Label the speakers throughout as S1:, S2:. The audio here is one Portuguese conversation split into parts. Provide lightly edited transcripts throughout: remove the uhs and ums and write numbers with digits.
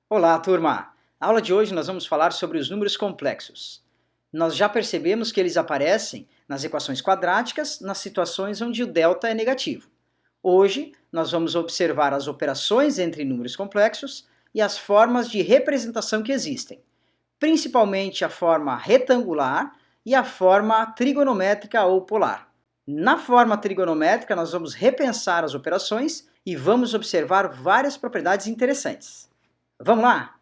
S1: Olá, turma! Na aula de hoje nós vamos falar sobre os números complexos. Nós já percebemos que eles aparecem nas equações quadráticas, nas situações onde o delta é negativo. Hoje nós vamos observar as operações entre números complexos e as formas de representação que existem, principalmente a forma retangular e a forma trigonométrica ou polar. Na forma trigonométrica nós vamos repensar as operações e vamos observar várias propriedades interessantes. Vamos lá?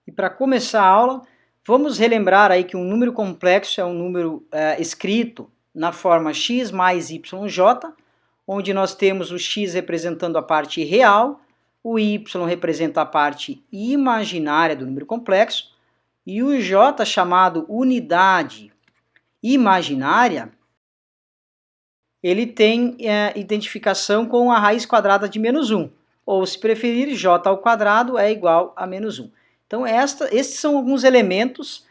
S1: E para começar a aula, vamos relembrar aí que um número complexo é um número escrito na forma x mais yj, onde nós temos o x representando a parte real, o y representa a parte imaginária do número complexo, e o j, chamado unidade imaginária, ele tem identificação com a raiz quadrada de menos 1. Ou, se preferir, j ao quadrado é igual a menos 1. Então, esses são alguns elementos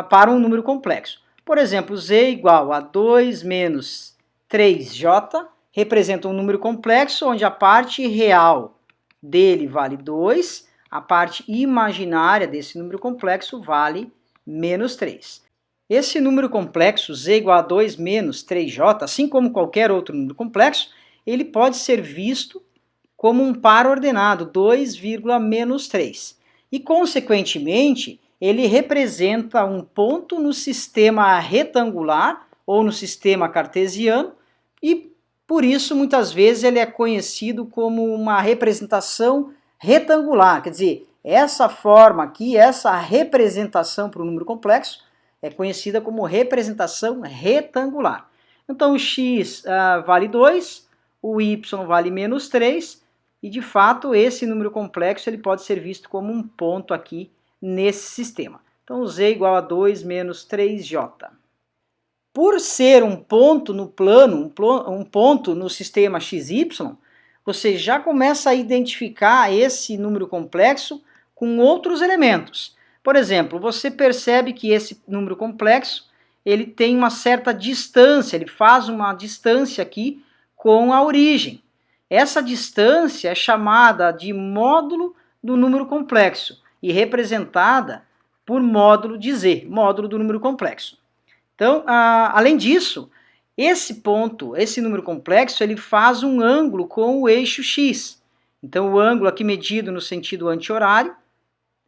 S1: para um número complexo. Por exemplo, z igual a 2 menos 3j representa um número complexo onde a parte real dele vale 2, a parte imaginária desse número complexo vale menos 3. Esse número complexo, z igual a 2 menos 3j, assim como qualquer outro número complexo, ele pode ser visto como um par ordenado, 2, menos 3. E, consequentemente, ele representa um ponto no sistema retangular ou no sistema cartesiano e, por isso, muitas vezes ele é conhecido como uma representação retangular. Quer dizer, essa forma aqui, essa representação para o número complexo é conhecida como representação retangular. Então, o x vale 2, o y vale menos 3, e, de fato, esse número complexo ele pode ser visto como um ponto aqui nesse sistema. Então, z igual a 2 menos 3j. Por ser um ponto no plano, um ponto no sistema xy, você já começa a identificar esse número complexo com outros elementos. Por exemplo, você percebe que esse número complexo ele tem uma certa distância, ele faz uma distância aqui com a origem. Essa distância é chamada de módulo do número complexo e representada por módulo de z, módulo do número complexo. Então, além disso, esse ponto, esse número complexo, ele faz um ângulo com o eixo x. Então, o ângulo aqui medido no sentido anti-horário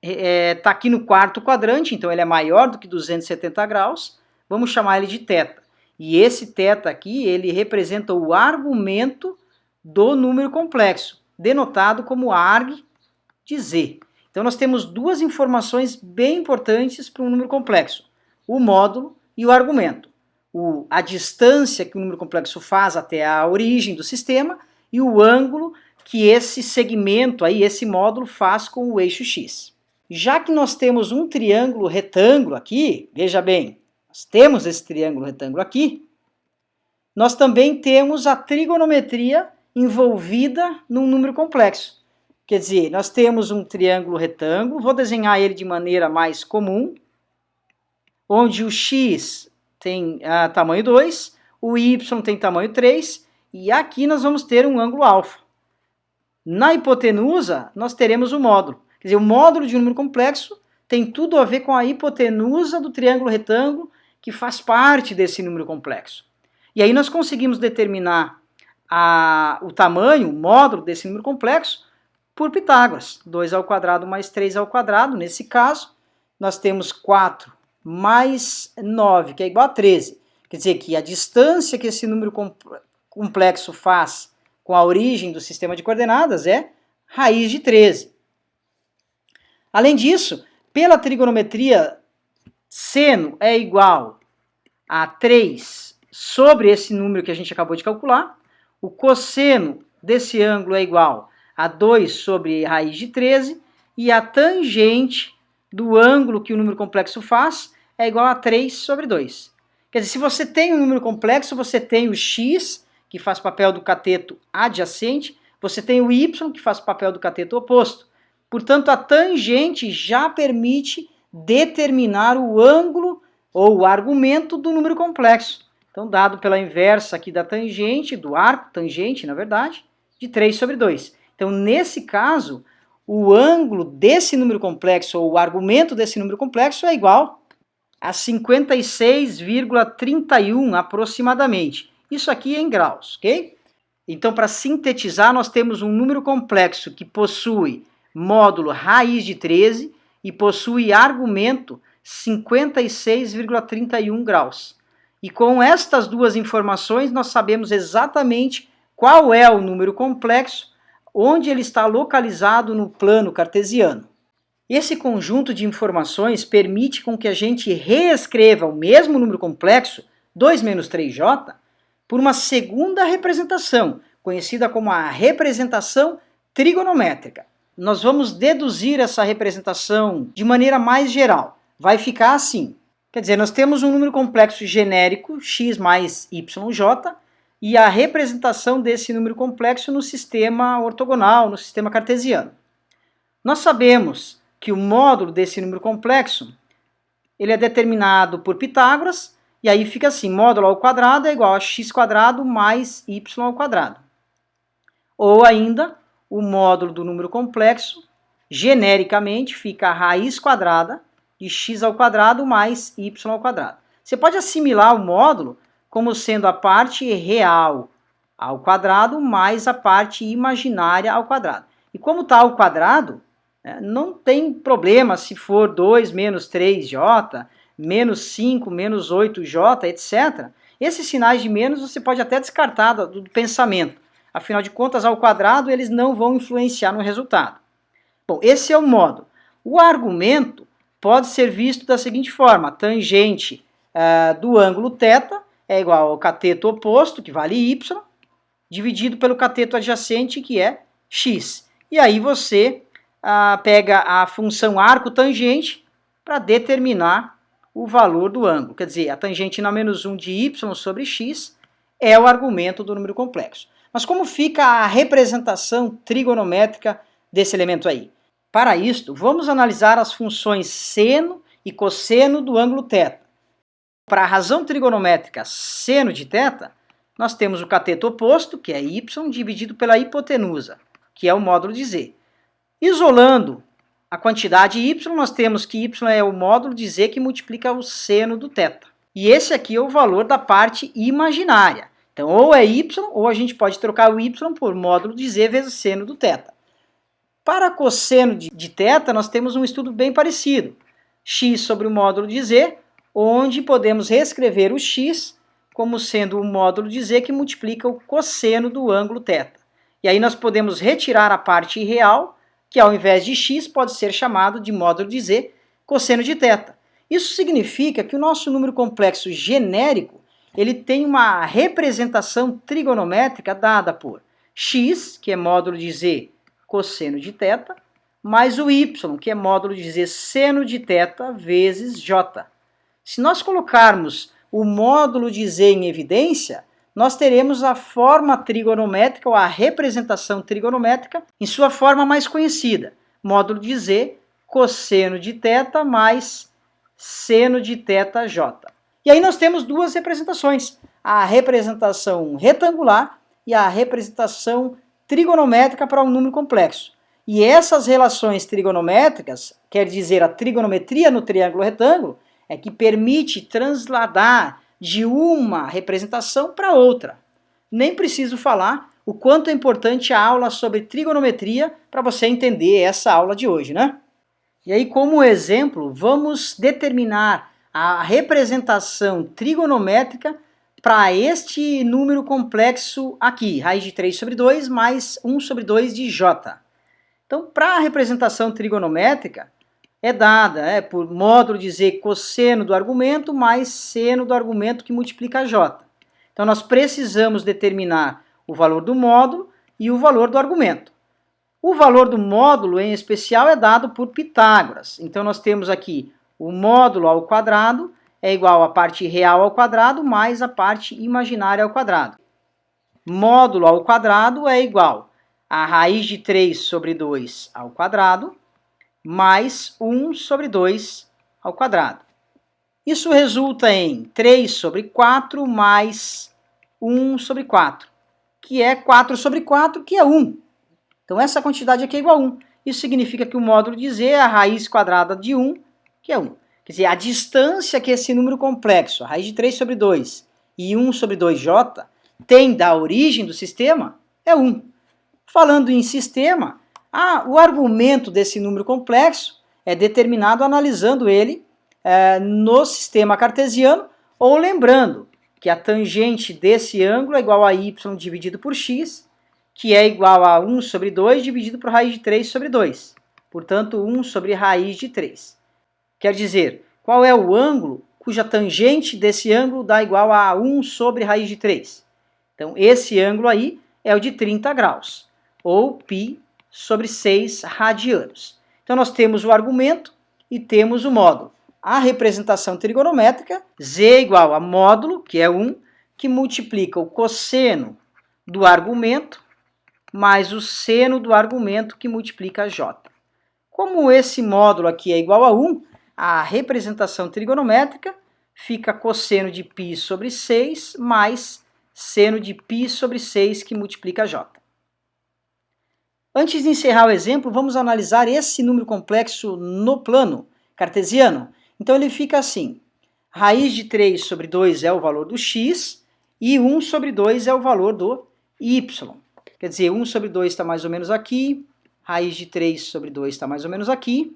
S1: está aqui no quarto quadrante, então ele é maior do que 270 graus, vamos chamar ele de θ. E esse θ aqui, ele representa o argumento do número complexo, denotado como arg de z. Então nós temos duas informações bem importantes para um número complexo, o módulo e o argumento. A distância que o número complexo faz até a origem do sistema e o ângulo que esse segmento, aí, esse módulo faz com o eixo x. Já que nós temos um triângulo retângulo aqui, veja bem, nós temos esse triângulo retângulo aqui, nós também temos a trigonometria envolvida num número complexo. Quer dizer, nós temos um triângulo retângulo, vou desenhar ele de maneira mais comum, onde o x tem tamanho 2, o y tem tamanho 3, e aqui nós vamos ter um ângulo alfa. Na hipotenusa, nós teremos o módulo. Quer dizer, o módulo de um número complexo tem tudo a ver com a hipotenusa do triângulo retângulo, que faz parte desse número complexo. E aí nós conseguimos determinar o tamanho, o módulo desse número complexo, por Pitágoras. 2 ao quadrado mais 3 ao quadrado, nesse caso, nós temos 4 mais 9, que é igual a 13. Quer dizer que a distância que esse número complexo faz com a origem do sistema de coordenadas é raiz de 13. Além disso, pela trigonometria, seno é igual a 3 sobre esse número que a gente acabou de calcular, o cosseno desse ângulo é igual a 2 sobre raiz de 13, e a tangente do ângulo que o número complexo faz é igual a 3 sobre 2. Quer dizer, se você tem um número complexo, você tem o x, que faz papel do cateto adjacente, você tem o y, que faz papel do cateto oposto. Portanto, a tangente já permite determinar o ângulo ou o argumento do número complexo. Então, dado pela inversa aqui da tangente, do arco tangente, na verdade, de 3 sobre 2. Então, nesse caso, o ângulo desse número complexo, ou o argumento desse número complexo, é igual a 56,31 aproximadamente. Isso aqui é em graus, ok? Então, para sintetizar, nós temos um número complexo que possui módulo raiz de 13 e possui argumento 56,31 graus. E com estas duas informações, nós sabemos exatamente qual é o número complexo, onde ele está localizado no plano cartesiano. Esse conjunto de informações permite com que a gente reescreva o mesmo número complexo, 2 menos 3j, por uma segunda representação, conhecida como a representação trigonométrica. Nós vamos deduzir essa representação de maneira mais geral. Vai ficar assim. Quer dizer, nós temos um número complexo genérico, x mais yj, e a representação desse número complexo no sistema ortogonal, no sistema cartesiano. Nós sabemos que o módulo desse número complexo ele é determinado por Pitágoras, e aí fica assim, módulo ao quadrado é igual a x² mais y ao quadrado. Ou ainda, o módulo do número complexo, genericamente, fica a raiz quadrada de x ao quadrado mais y ao quadrado. Você pode assimilar o módulo como sendo a parte real ao quadrado mais a parte imaginária ao quadrado. E como está ao quadrado, não tem problema se for 2 menos 3j, menos 5, menos 8j, etc. Esses sinais de menos você pode até descartar do pensamento. Afinal de contas, ao quadrado, eles não vão influenciar no resultado. Bom, esse é o módulo. O argumento pode ser visto da seguinte forma. A tangente do ângulo θ é igual ao cateto oposto, que vale y, dividido pelo cateto adjacente, que é x. E aí você pega a função arco tangente para determinar o valor do ângulo. Quer dizer, a tangente na menos 1 de y sobre x é o argumento do número complexo. Mas como fica a representação trigonométrica desse elemento aí? Para isto, vamos analisar as funções seno e cosseno do ângulo θ. Para a razão trigonométrica seno de θ, nós temos o cateto oposto, que é y, dividido pela hipotenusa, que é o módulo de z. Isolando a quantidade y, nós temos que y é o módulo de z que multiplica o seno do θ. E esse aqui é o valor da parte imaginária. Então, ou é y, ou a gente pode trocar o y por módulo de z vezes seno do θ. Para cosseno de θ, nós temos um estudo bem parecido. X sobre o módulo de z, onde podemos reescrever o x como sendo o módulo de z que multiplica o cosseno do ângulo θ. E aí nós podemos retirar a parte real, que ao invés de x pode ser chamado de módulo de z cosseno de θ. Isso significa que o nosso número complexo genérico ele tem uma representação trigonométrica dada por x, que é módulo de z cosseno de θ, mais o y, que é módulo de z seno de θ vezes j. Se nós colocarmos o módulo de z em evidência, nós teremos a forma trigonométrica ou a representação trigonométrica em sua forma mais conhecida, módulo de z cosseno de θ mais seno de θj. E aí nós temos duas representações, a representação retangular e a representação trigonométrica para um número complexo. E essas relações trigonométricas, quer dizer, a trigonometria no triângulo retângulo, é que permite transladar de uma representação para outra. Nem preciso falar o quanto é importante a aula sobre trigonometria para você entender essa aula de hoje, né? E aí, como exemplo, vamos determinar a representação trigonométrica para este número complexo aqui, raiz de 3 sobre 2 mais 1 sobre 2 de j. Então, para a representação trigonométrica, é dada por módulo de z cosseno do argumento mais seno do argumento que multiplica j. Então, nós precisamos determinar o valor do módulo e o valor do argumento. O valor do módulo, em especial, é dado por Pitágoras. Então, nós temos aqui o módulo ao quadrado é igual a parte real ao quadrado mais a parte imaginária ao quadrado. Módulo ao quadrado é igual a raiz de 3 sobre 2 ao quadrado mais 1 sobre 2 ao quadrado. Isso resulta em 3 sobre 4 mais 1 sobre 4, que é 4 sobre 4, que é 1. Então, essa quantidade aqui é igual a 1. Isso significa que o módulo de z é a raiz quadrada de 1, que é 1. Quer dizer, a distância que esse número complexo, a raiz de 3 sobre 2 e 1 sobre 2j, tem da origem do sistema é 1. Falando em sistema, o argumento desse número complexo é determinado analisando ele no sistema cartesiano, ou lembrando que a tangente desse ângulo é igual a y dividido por x, que é igual a 1 sobre 2 dividido por raiz de 3 sobre 2. Portanto, 1 sobre raiz de 3. Quer dizer, qual é o ângulo cuja tangente desse ângulo dá igual a 1 sobre raiz de 3? Então, esse ângulo aí é o de 30 graus, ou π sobre 6 radianos. Então, nós temos o argumento e temos o módulo. A representação trigonométrica, z igual a módulo, que é 1, que multiplica o cosseno do argumento mais o seno do argumento, que multiplica j. Como esse módulo aqui é igual a 1, a representação trigonométrica fica cosseno de π sobre 6 mais seno de π sobre 6, que multiplica j. Antes de encerrar o exemplo, vamos analisar esse número complexo no plano cartesiano. Então ele fica assim: raiz de 3 sobre 2 é o valor do x e 1 sobre 2 é o valor do y. Quer dizer, 1 sobre 2 está mais ou menos aqui, raiz de 3 sobre 2 está mais ou menos aqui,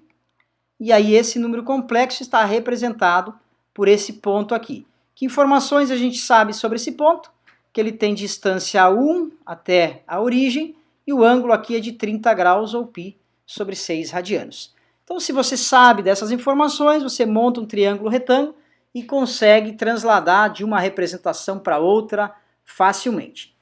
S1: e aí esse número complexo está representado por esse ponto aqui. Que informações a gente sabe sobre esse ponto? Que ele tem distância 1 até a origem, e o ângulo aqui é de 30 graus, ou π sobre 6 radianos. Então, se você sabe dessas informações, você monta um triângulo retângulo e consegue transladar de uma representação para outra facilmente.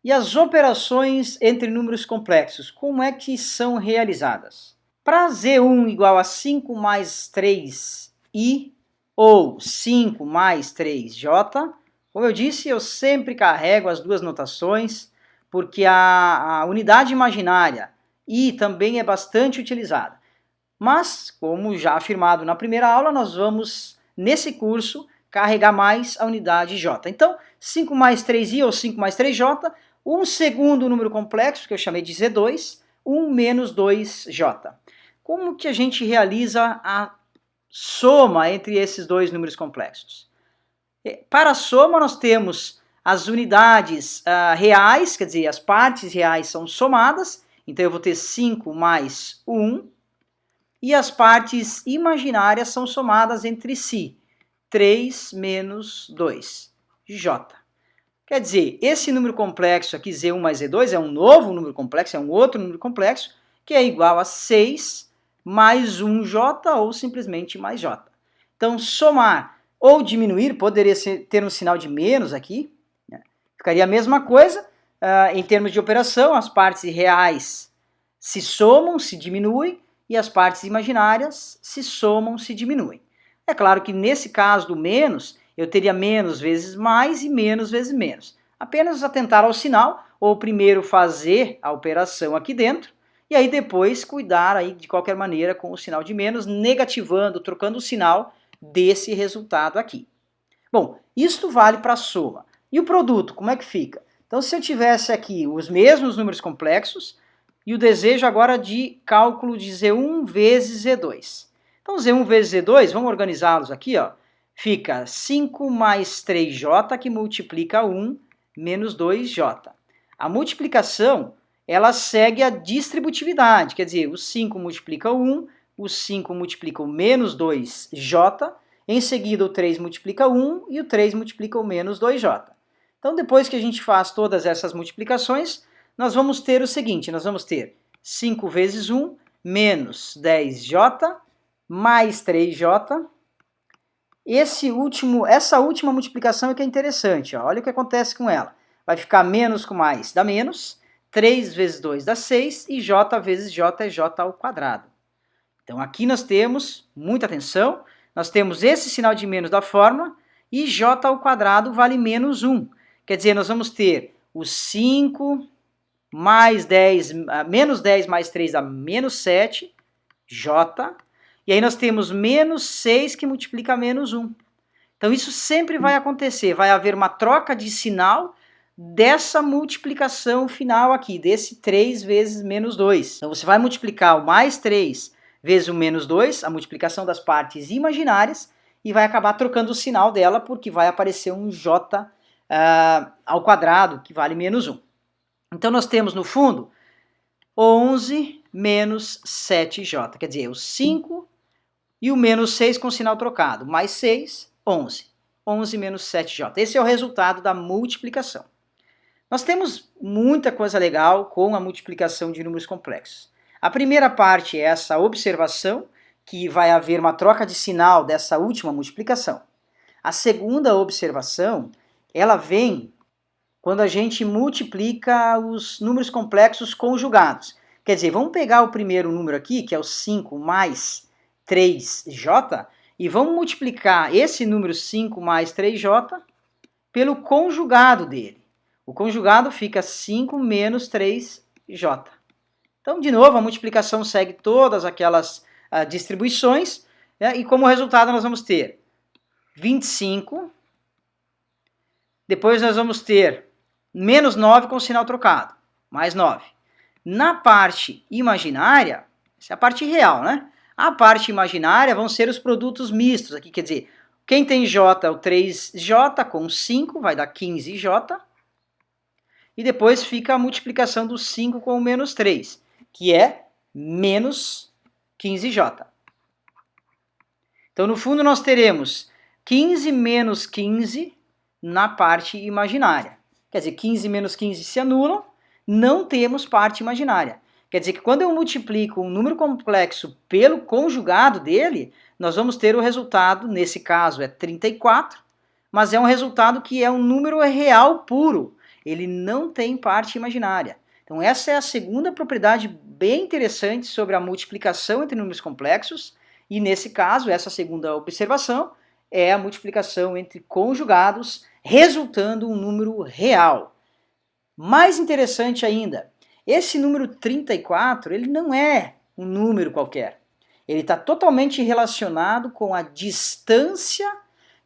S1: E as operações entre números complexos, como é que são realizadas? Para z1 igual a 5 mais 3i, ou 5 mais 3j, como eu disse, eu sempre carrego as duas notações, porque a unidade imaginária i também é bastante utilizada. Mas, como já afirmado na primeira aula, nós vamos, nesse curso, carregar mais a unidade j. Então, 5 mais 3i ou 5 mais 3j, um segundo número complexo, que eu chamei de z2, 1 menos 2j. Como que a gente realiza a soma entre esses dois números complexos? Para a soma, nós temos as unidades reais, quer dizer, as partes reais são somadas, então eu vou ter 5 mais 1, e as partes imaginárias são somadas entre si, 3 menos 2j. Quer dizer, esse número complexo aqui, z1 mais z2, é um novo número complexo, é um outro número complexo, que é igual a 6 mais 1j, ou simplesmente mais j. Então, somar ou diminuir, poderia ter um sinal de menos aqui, né? Ficaria a mesma coisa, em termos de operação, as partes reais se somam, se diminuem, e as partes imaginárias se somam, se diminuem. É claro que nesse caso do menos, eu teria menos vezes mais e menos vezes menos. Apenas atentar ao sinal, ou primeiro fazer a operação aqui dentro, e aí depois cuidar aí de qualquer maneira com o sinal de menos, negativando, trocando o sinal desse resultado aqui. Bom, isto vale para a soma. E o produto, como é que fica? Então, se eu tivesse aqui os mesmos números complexos, e o desejo agora de cálculo de z1 vezes z2. Então, z1 vezes z2, vamos organizá-los aqui, ó. Fica 5 mais 3j, que multiplica 1 menos 2j. A multiplicação, ela segue a distributividade, quer dizer, o 5 multiplica o 1, o 5 multiplica o menos 2j, em seguida o 3 multiplica 1 e o 3 multiplica o menos 2j. Então, depois que a gente faz todas essas multiplicações, nós vamos ter o seguinte, nós vamos ter 5 vezes 1 menos 10j mais 3j. Essa última multiplicação é que é interessante, ó. Olha o que acontece com ela. Vai ficar menos com mais dá menos, 3 vezes 2 dá 6 e j vezes j é j ao quadrado. Então aqui nós temos, muita atenção, nós temos esse sinal de menos da fórmula e j ao quadrado vale menos 1. Quer dizer, nós vamos ter o 5 mais 10, menos 10 mais 3 dá menos 7, j. E aí nós temos menos 6 que multiplica menos 1. Então isso sempre vai acontecer, vai haver uma troca de sinal dessa multiplicação final aqui, desse 3 vezes menos 2. Então você vai multiplicar o mais 3 vezes o menos 2, a multiplicação das partes imaginárias, e vai acabar trocando o sinal dela, porque vai aparecer um j ao quadrado, que vale menos 1. Então nós temos no fundo 11 menos 7j, quer dizer, o 5 e o menos 6 com sinal trocado, mais 6, 11. 11 menos 7j. Esse é o resultado da multiplicação. Nós temos muita coisa legal com a multiplicação de números complexos. A primeira parte é essa observação, que vai haver uma troca de sinal dessa última multiplicação. A segunda observação, ela vem quando a gente multiplica os números complexos conjugados. Quer dizer, vamos pegar o primeiro número aqui, que é o 5 mais 3j, e vamos multiplicar esse número 5 mais 3j pelo conjugado dele. O conjugado fica 5 menos 3j. Então, de novo, a multiplicação segue todas aquelas distribuições, né, e como resultado nós vamos ter 25, depois nós vamos ter menos 9 com sinal trocado, mais 9. Na parte imaginária, essa é a parte real, né? A parte imaginária vão ser os produtos mistos aqui, quer dizer, quem tem j é o 3j com 5, vai dar 15j, e depois fica a multiplicação do 5 com o menos 3, que é menos 15j. Então, no fundo, nós teremos 15 menos 15 na parte imaginária. Quer dizer, 15 menos 15 se anulam, não temos parte imaginária. Quer dizer que quando eu multiplico um número complexo pelo conjugado dele, nós vamos ter o resultado, nesse caso é 34, mas é um resultado que é um número real puro. Ele não tem parte imaginária. Então essa é a segunda propriedade bem interessante sobre a multiplicação entre números complexos, e nesse caso, essa segunda observação é a multiplicação entre conjugados, resultando um número real. Mais interessante ainda, esse número 34, ele não é um número qualquer. Ele está totalmente relacionado com a distância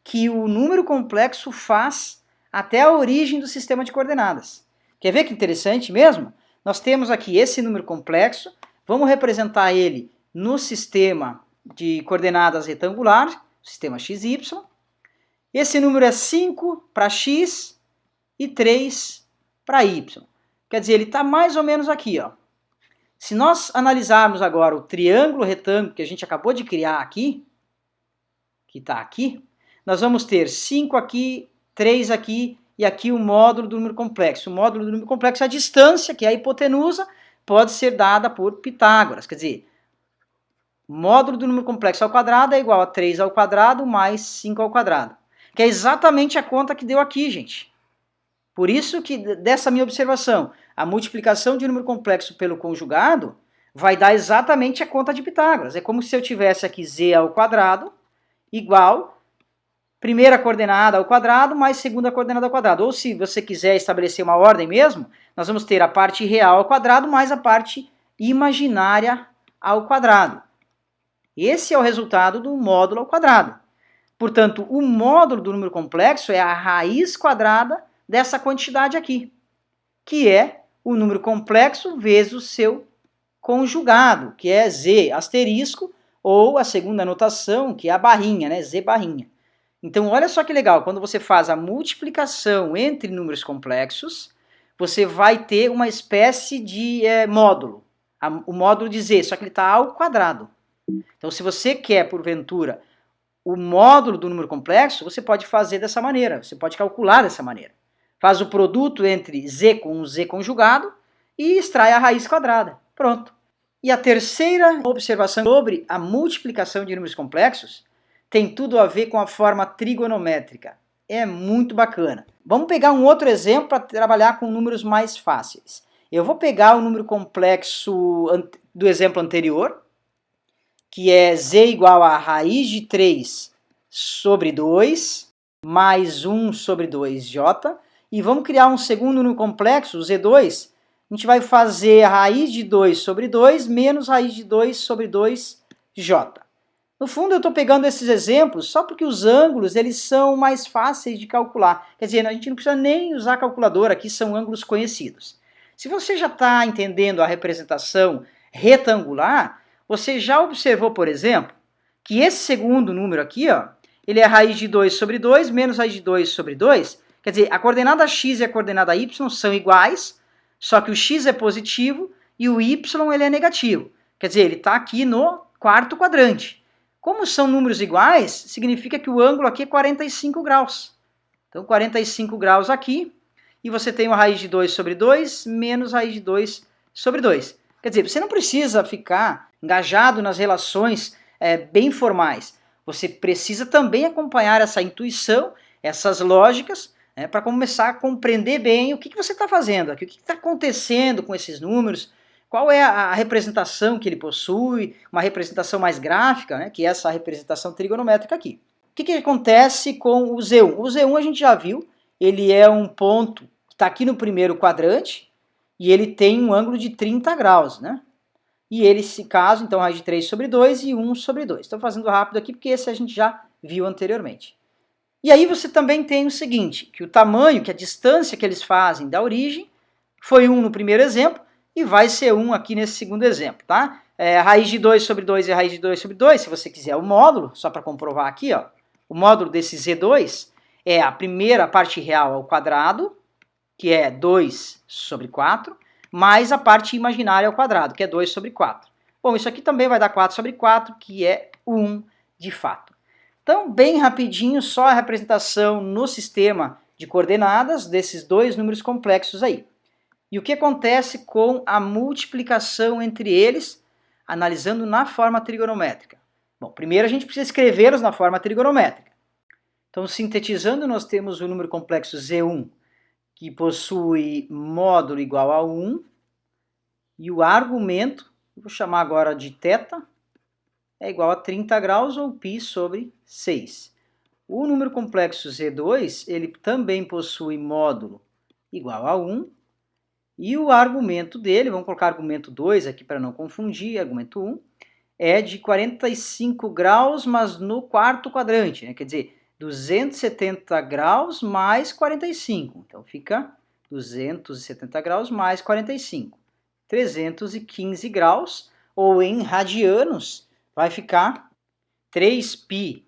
S1: que o número complexo faz até a origem do sistema de coordenadas. Quer ver que interessante mesmo? Nós temos aqui esse número complexo, vamos representar ele no sistema de coordenadas retangular, sistema XY. Esse número é 5 para x e 3 para y. Quer dizer, ele está mais ou menos aqui, ó. Se nós analisarmos agora o triângulo retângulo que a gente acabou de criar aqui, que está aqui, nós vamos ter 5 aqui, 3 aqui e aqui o módulo do número complexo. O módulo do número complexo é a distância, que é a hipotenusa, pode ser dada por Pitágoras. Quer dizer, o módulo do número complexo ao quadrado é igual a 3 ao quadrado mais 5 ao quadrado. Que é exatamente a conta que deu aqui, gente. Por isso que, dessa minha observação, a multiplicação de um número complexo pelo conjugado vai dar exatamente a conta de Pitágoras. É como se eu tivesse aqui z ao quadrado igual primeira coordenada ao quadrado mais segunda coordenada ao quadrado. Ou se você quiser estabelecer uma ordem mesmo, nós vamos ter a parte real ao quadrado mais a parte imaginária ao quadrado. Esse é o resultado do módulo ao quadrado. Portanto, o módulo do número complexo é a raiz quadrada dessa quantidade aqui, que é o número complexo vezes o seu conjugado, que é z asterisco, ou a segunda notação, que é a barrinha, né, z barrinha. Então, olha só que legal, quando você faz a multiplicação entre números complexos, você vai ter uma espécie de módulo, o módulo de z, só que ele está ao quadrado. Então, se você quer, porventura, o módulo do número complexo, você pode fazer dessa maneira, você pode calcular dessa maneira. Faz o produto entre z com z conjugado e extrai a raiz quadrada. Pronto. E a terceira observação sobre a multiplicação de números complexos tem tudo a ver com a forma trigonométrica. É muito bacana. Vamos pegar um outro exemplo para trabalhar com números mais fáceis. Eu vou pegar o número complexo do exemplo anterior, que é z igual a raiz de 3 sobre 2, mais 1 sobre 2j, e vamos criar um segundo número complexo, o z2, a gente vai fazer a raiz de 2 sobre 2 menos raiz de 2 sobre 2j. No fundo, eu estou pegando esses exemplos só porque os ângulos eles são mais fáceis de calcular. Quer dizer, a gente não precisa nem usar calculadora, aqui são ângulos conhecidos. Se você já está entendendo a representação retangular, você já observou, por exemplo, que esse segundo número aqui, ó, ele é raiz de 2 sobre 2 menos raiz de 2 sobre 2. Quer dizer, a coordenada x e a coordenada y são iguais, só que o x é positivo e o y ele é negativo. Quer dizer, ele está aqui no quarto quadrante. Como são números iguais, significa que o ângulo aqui é 45 graus. Então, 45 graus aqui, e você tem uma raiz de 2 sobre 2 menos raiz de 2 sobre 2. Quer dizer, você não precisa ficar engajado nas relações bem formais. Você precisa também acompanhar essa intuição, essas lógicas, para começar a compreender bem o que você está fazendo aqui, o que está acontecendo com esses números, qual é a representação que ele possui, uma representação mais gráfica, né, que é essa representação trigonométrica aqui. O que acontece com o Z1? O Z1 a gente já viu, ele é um ponto que está aqui no primeiro quadrante e ele tem um ângulo de 30 graus, né? E ele, se caso, então, raiz de 3 sobre 2 e 1 sobre 2. Estou fazendo rápido aqui porque esse a gente já viu anteriormente. E aí você também tem o seguinte, que o tamanho, que a distância que eles fazem da origem, foi 1 no primeiro exemplo, e vai ser 1 aqui nesse segundo exemplo, tá? Raiz de 2 sobre 2 e raiz de 2 sobre 2, se você quiser o módulo, só para comprovar aqui, ó, o módulo desse Z2 é a primeira parte real ao quadrado, que é 2 sobre 4, mais a parte imaginária ao quadrado, que é 2 sobre 4. Bom, isso aqui também vai dar 4 sobre 4, que é 1 de fato. Então, bem rapidinho, só a representação no sistema de coordenadas desses dois números complexos aí. E o que acontece com a multiplicação entre eles, analisando na forma trigonométrica? Bom, primeiro a gente precisa escrevê-los na forma trigonométrica. Então, sintetizando, nós temos o número complexo Z1, que possui módulo igual a 1, e o argumento, vou chamar agora de θ, é igual a 30 graus ou π sobre 6. O número complexo Z2, ele também possui módulo igual a 1, e o argumento dele, vamos colocar argumento 2 aqui para não confundir, argumento 1, é de 45 graus, mas no quarto quadrante, né? Quer dizer, 270 graus mais 45. Então fica 270 graus mais 45. 315 graus, ou em radianos, vai ficar 3π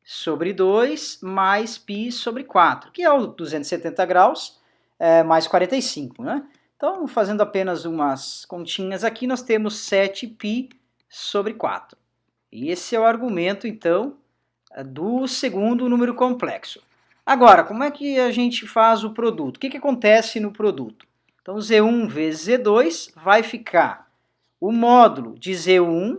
S1: sobre 2 mais π sobre 4, que é o 270 graus mais 45, né? Então, fazendo apenas umas continhas aqui, nós temos 7π sobre 4. E esse é o argumento, então, do segundo número complexo. Agora, como é que a gente faz o produto? O que acontece no produto? Então, Z1 vezes Z2 vai ficar o módulo de Z1,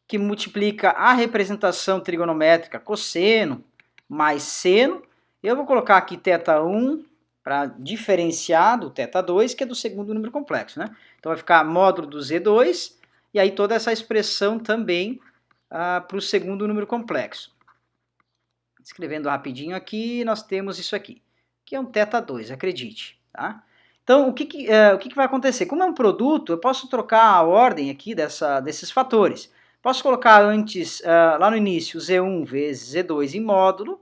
S1: que multiplica a representação trigonométrica cosseno mais seno. Eu vou colocar aqui θ1 para diferenciar do θ2, que é do segundo número complexo, né? Então vai ficar módulo do Z2, e aí toda essa expressão também para o segundo número complexo. Escrevendo rapidinho aqui, nós temos isso aqui, que é um θ2, acredite, tá? Então, o que vai acontecer? Como é um produto, eu posso trocar a ordem aqui desses fatores. Posso colocar antes, lá no início, Z1 vezes Z2 em módulo,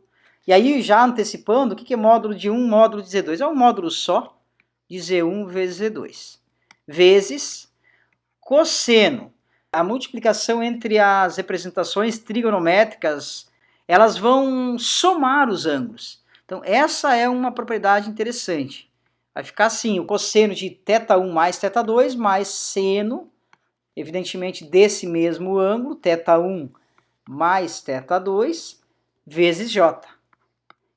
S1: e aí já antecipando, o que é módulo de 1, módulo de Z2? É um módulo só de Z1 vezes Z2, vezes cosseno. A multiplicação entre as representações trigonométricas, elas vão somar os ângulos. Então, essa é uma propriedade interessante. Vai ficar assim, o cosseno de θ1 mais θ2 mais seno, evidentemente, desse mesmo ângulo, θ1 mais θ2, vezes j.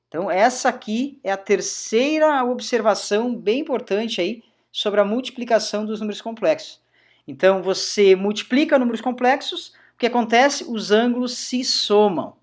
S1: Então, essa aqui é a terceira observação bem importante aí sobre a multiplicação dos números complexos. Então, você multiplica números complexos, o que acontece? Os ângulos se somam.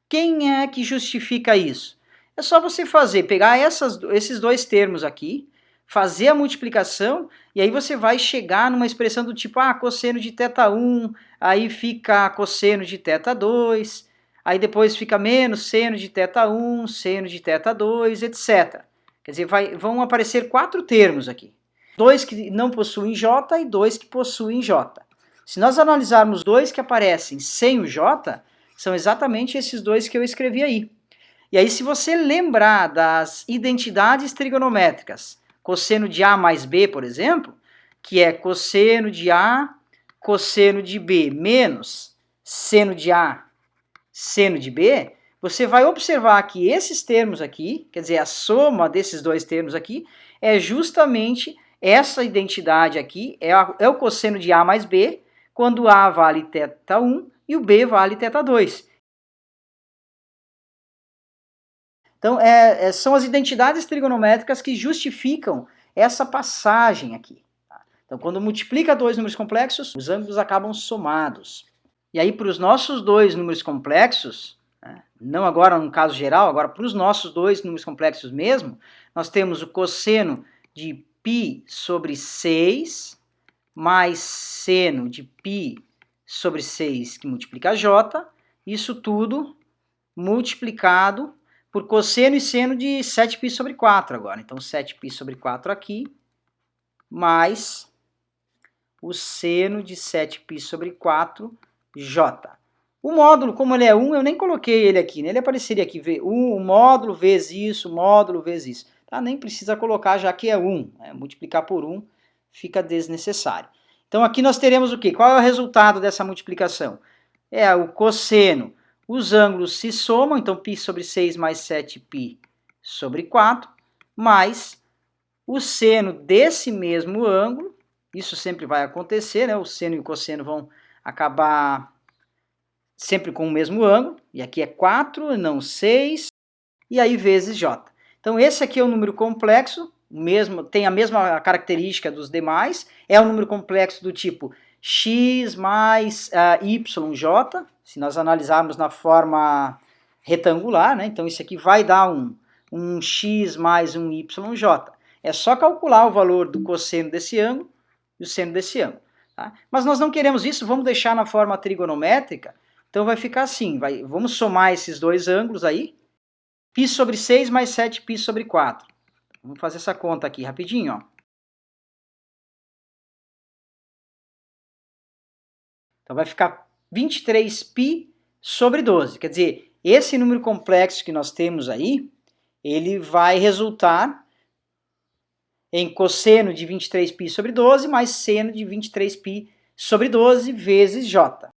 S1: Quem é que justifica isso? É só você pegar esses dois termos aqui, fazer a multiplicação, e aí você vai chegar numa expressão do tipo, cosseno de θ1, aí fica cosseno de θ2, aí depois fica menos seno de θ1, seno de θ2, etc. Quer dizer, vão aparecer 4 termos aqui. 2 que não possuem J e 2 que possuem J. Se nós analisarmos os dois que aparecem sem o J, são exatamente esses dois que eu escrevi aí. E aí, se você lembrar das identidades trigonométricas, cosseno de A mais B, por exemplo, que é cosseno de A, cosseno de B, menos seno de A, seno de B, você vai observar que esses termos aqui, quer dizer, a soma desses dois termos aqui, é justamente essa identidade aqui, é o cosseno de A mais B, quando A vale θ1 e o B vale θ2. Então, são as identidades trigonométricas que justificam essa passagem aqui. Tá? Então, quando multiplica dois números complexos, os ângulos acabam somados. E aí, para os nossos dois números complexos, né, não agora no caso geral, agora para os nossos dois números complexos mesmo, nós temos o cosseno de π sobre 6 mais seno de π sobre 6 que multiplica j, isso tudo multiplicado por cosseno e seno de 7π sobre 4 agora. Então, 7π sobre 4 aqui, mais o seno de 7π sobre 4j. O módulo, como ele é 1, eu nem coloquei ele aqui, né? Ele apareceria aqui, o módulo vezes isso, módulo vezes isso. Tá? Nem precisa colocar, já que é 1. Né? Multiplicar por 1 fica desnecessário. Então, aqui nós teremos o quê? Qual é o resultado dessa multiplicação? É o cosseno. Os ângulos se somam, então π sobre 6 mais 7π sobre 4, mais o seno desse mesmo ângulo, isso sempre vai acontecer, né? O seno e o cosseno vão acabar sempre com o mesmo ângulo, e aqui é 4, não 6, e aí vezes j. Então esse aqui é um número complexo, tem a mesma característica dos demais, é um número complexo do tipo x mais yj, se nós analisarmos na forma retangular, né? Então isso aqui vai dar um x mais um yj. É só calcular o valor do cosseno desse ângulo e o seno desse ângulo. Tá? Mas nós não queremos isso, vamos deixar na forma trigonométrica, então vai ficar assim, vamos somar esses dois ângulos aí, π sobre 6 mais 7π sobre 4. Vamos fazer essa conta aqui rapidinho, ó. Então vai ficar 23π sobre 12. Quer dizer, esse número complexo que nós temos aí, ele vai resultar em cosseno de 23π sobre 12 mais seno de 23π sobre 12 vezes j.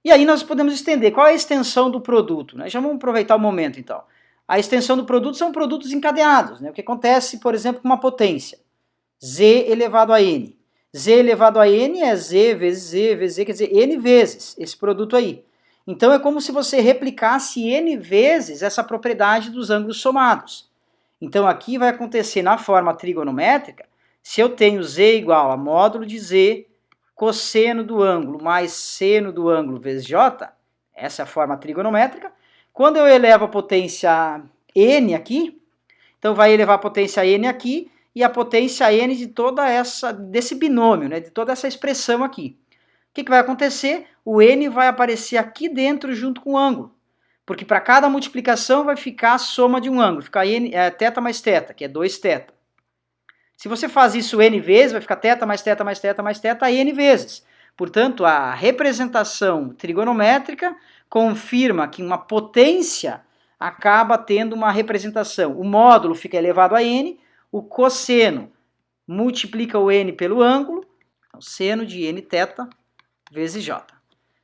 S1: E aí nós podemos estender. Qual é a extensão do produto? Né? Já vamos aproveitar o momento, então. A extensão do produto são produtos encadeados. Né? O que acontece, por exemplo, com uma potência. Z elevado a n. Z elevado a n é z vezes z vezes z, quer dizer, n vezes esse produto aí. Então é como se você replicasse n vezes essa propriedade dos ângulos somados. Então aqui vai acontecer na forma trigonométrica, se eu tenho z igual a módulo de z, cosseno do ângulo mais seno do ângulo vezes j, essa é a forma trigonométrica. Quando eu elevo a potência n aqui, então vai elevar a potência n aqui e a potência n de desse binômio, né, de toda essa expressão aqui. O que vai acontecer? O n vai aparecer aqui dentro junto com o ângulo, porque para cada multiplicação vai ficar a soma de um ângulo, fica θ mais θ, que é 2θ. Se você faz isso n vezes, vai ficar θ mais θ mais θ mais θ n vezes. Portanto, a representação trigonométrica confirma que uma potência acaba tendo uma representação. O módulo fica elevado a n, o cosseno multiplica o n pelo ângulo, então seno de nθ vezes j.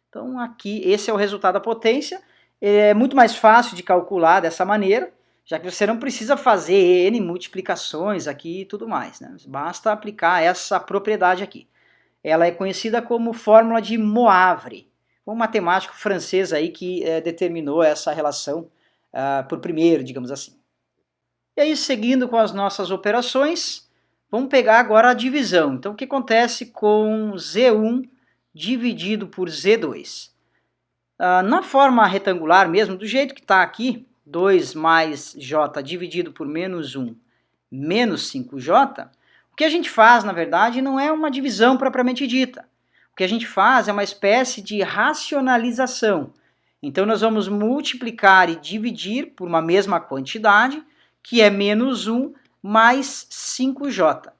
S1: Então aqui, esse é o resultado da potência. É muito mais fácil de calcular dessa maneira, já que você não precisa fazer n multiplicações aqui e tudo mais, né? Basta aplicar essa propriedade aqui. Ela é conhecida como fórmula de Moivre, um matemático francês aí que determinou essa relação por primeiro, digamos assim. E aí, seguindo com as nossas operações, vamos pegar agora a divisão. Então, o que acontece com Z1 dividido por Z2? Na forma retangular mesmo, do jeito que está aqui, 2 mais j dividido por menos 1 menos 5j, o que a gente faz, na verdade, não é uma divisão propriamente dita. O que a gente faz é uma espécie de racionalização. Então, nós vamos multiplicar e dividir por uma mesma quantidade, que é menos 1 mais 5j.